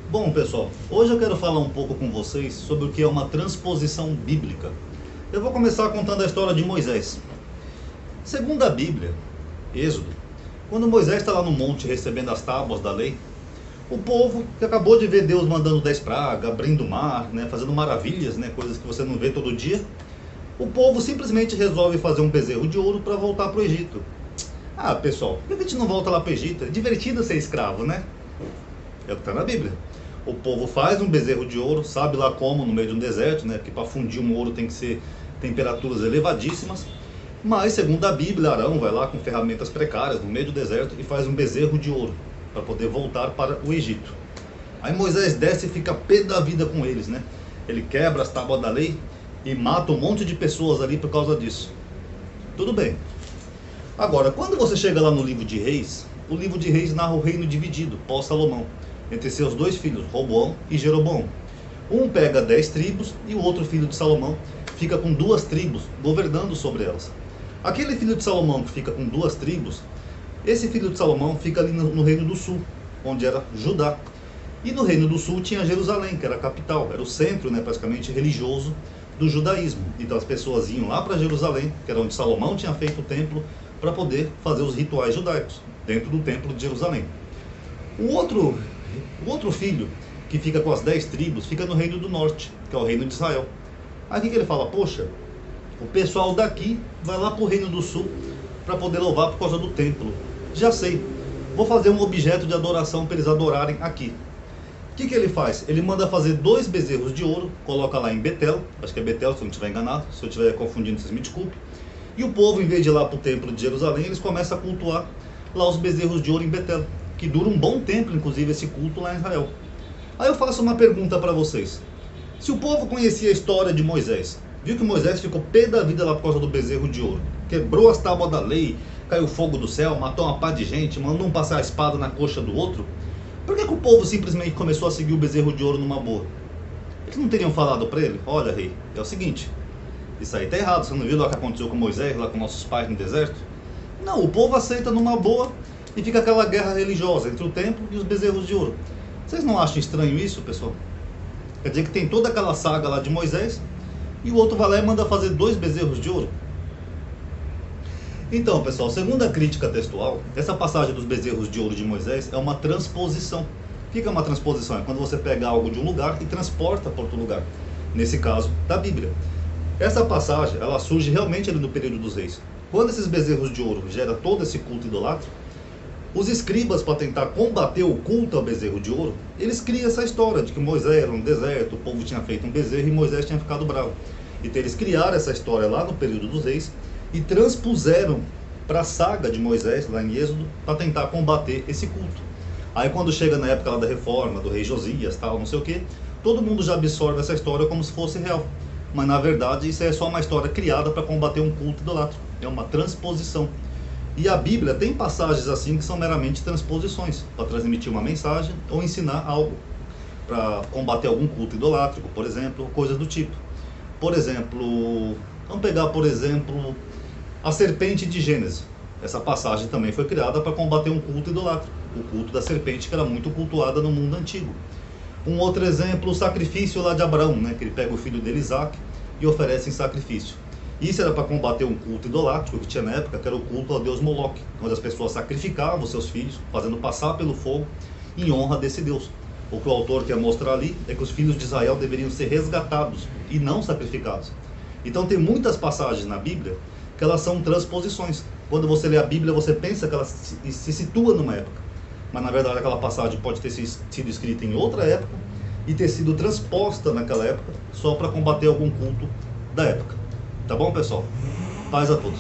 Bom, pessoal, hoje eu quero falar um pouco com vocês sobre o que é uma transposição bíblica. Eu vou começar contando a história de Moisés. Segundo a Bíblia, Êxodo, quando Moisés está lá no monte recebendo as tábuas da lei, o povo que acabou de ver Deus mandando 10 pragas, abrindo o mar, fazendo maravilhas, coisas que você não vê todo dia, o povo simplesmente resolve fazer um bezerro de ouro para voltar para o Egito. Ah, pessoal, por que a gente não volta lá para o Egito? É divertido ser escravo, né? É o que está na Bíblia. O povo faz um bezerro de ouro, sabe lá como, no meio de um deserto, porque para fundir um ouro tem que ser temperaturas elevadíssimas. Mas, segundo a Bíblia, Arão vai lá com ferramentas precárias no meio do deserto e faz um bezerro de ouro para poder voltar para o Egito. Aí Moisés desce e fica pé da vida com eles, Ele quebra as tábuas da lei e mata um monte de pessoas ali por causa disso. Tudo bem. Agora, quando você chega lá no livro de Reis, o livro de Reis narra o reino dividido, pós-Salomão, entre seus dois filhos, Roboão e Jeroboão. Um pega 10 tribos e o outro filho de Salomão fica com 2 tribos, governando sobre elas. Aquele filho de Salomão que fica com 2 tribos, esse filho de Salomão fica ali no reino do sul, onde era Judá. E no reino do sul tinha Jerusalém, que era a capital, era o centro, praticamente religioso do judaísmo. Então as pessoas iam lá para Jerusalém, que era onde Salomão tinha feito o templo, para poder fazer os rituais judaicos, dentro do templo de Jerusalém. O outro filho, que fica com as 10 tribos, fica no reino do norte, que é o reino de Israel. Aí o que ele fala? Poxa, o pessoal daqui vai lá para o reino do sul para poder louvar por causa do templo. Já sei, vou fazer um objeto de adoração para eles adorarem aqui. O que ele faz? Ele manda fazer 2 bezerros de ouro, coloca lá em Betel, acho que é Betel se eu não estiver enganado, se eu estiver confundindo vocês me desculpem. E o povo, em vez de ir lá para o templo de Jerusalém, eles começam a cultuar lá os bezerros de ouro em Betel, que dura um bom tempo, inclusive, esse culto lá em Israel. Aí eu faço uma pergunta para vocês. Se o povo conhecia a história de Moisés, viu que Moisés ficou pé da vida lá por causa do bezerro de ouro, quebrou as tábuas da lei, caiu fogo do céu, matou uma pá de gente, mandou um passar a espada na coxa do outro, por que o povo simplesmente começou a seguir o bezerro de ouro numa boa? Eles não teriam falado para ele? Olha, rei, é o seguinte, isso aí tá errado, você não viu lá o que aconteceu com Moisés, lá com nossos pais no deserto? Não, o povo aceita numa boa e fica aquela guerra religiosa entre o templo e os bezerros de ouro. Vocês não acham estranho isso, pessoal? Quer dizer que tem toda aquela saga lá de Moisés e o outro vai lá e manda fazer 2 bezerros de ouro? Então, pessoal, segundo a crítica textual, essa passagem dos bezerros de ouro de Moisés é uma transposição. O que é uma transposição? É quando você pega algo de um lugar e transporta para outro lugar. Nesse caso, da Bíblia. Essa passagem, ela surge realmente ali no período dos reis. Quando esses bezerros de ouro geram todo esse culto idolátrico, os escribas, para tentar combater o culto ao bezerro de ouro, eles criam essa história de que Moisés era no deserto, o povo tinha feito um bezerro e Moisés tinha ficado bravo. Então eles criaram essa história lá no período dos reis e transpuseram para a saga de Moisés, lá em Êxodo, para tentar combater esse culto. Aí quando chega na época lá da reforma, do rei Josias, tal, não sei o que, todo mundo já absorve essa história como se fosse real. Mas na verdade isso é só uma história criada para combater um culto idolátrico. É uma transposição. E a Bíblia tem passagens assim que são meramente transposições, para transmitir uma mensagem ou ensinar algo, para combater algum culto idolátrico, por exemplo, coisas do tipo. Por exemplo, vamos pegar, por exemplo, a serpente de Gênesis. Essa passagem também foi criada para combater um culto idolátrico, o culto da serpente, que era muito cultuada no mundo antigo. Um outro exemplo, o sacrifício lá de Abraão, que ele pega o filho dele, Isaac, e oferece em sacrifício. Isso era para combater um culto idolátrico que tinha na época, que era o culto ao deus Moloque, onde as pessoas sacrificavam os seus filhos, fazendo passar pelo fogo, em honra desse deus. O que o autor quer mostrar ali é que os filhos de Israel deveriam ser resgatados e não sacrificados. Então tem muitas passagens na Bíblia que elas são transposições. Quando você lê a Bíblia, você pensa que ela se situa numa época, mas na verdade aquela passagem pode ter sido escrita em outra época e ter sido transposta naquela época só para combater algum culto da época. Tá bom, pessoal? Paz a todos.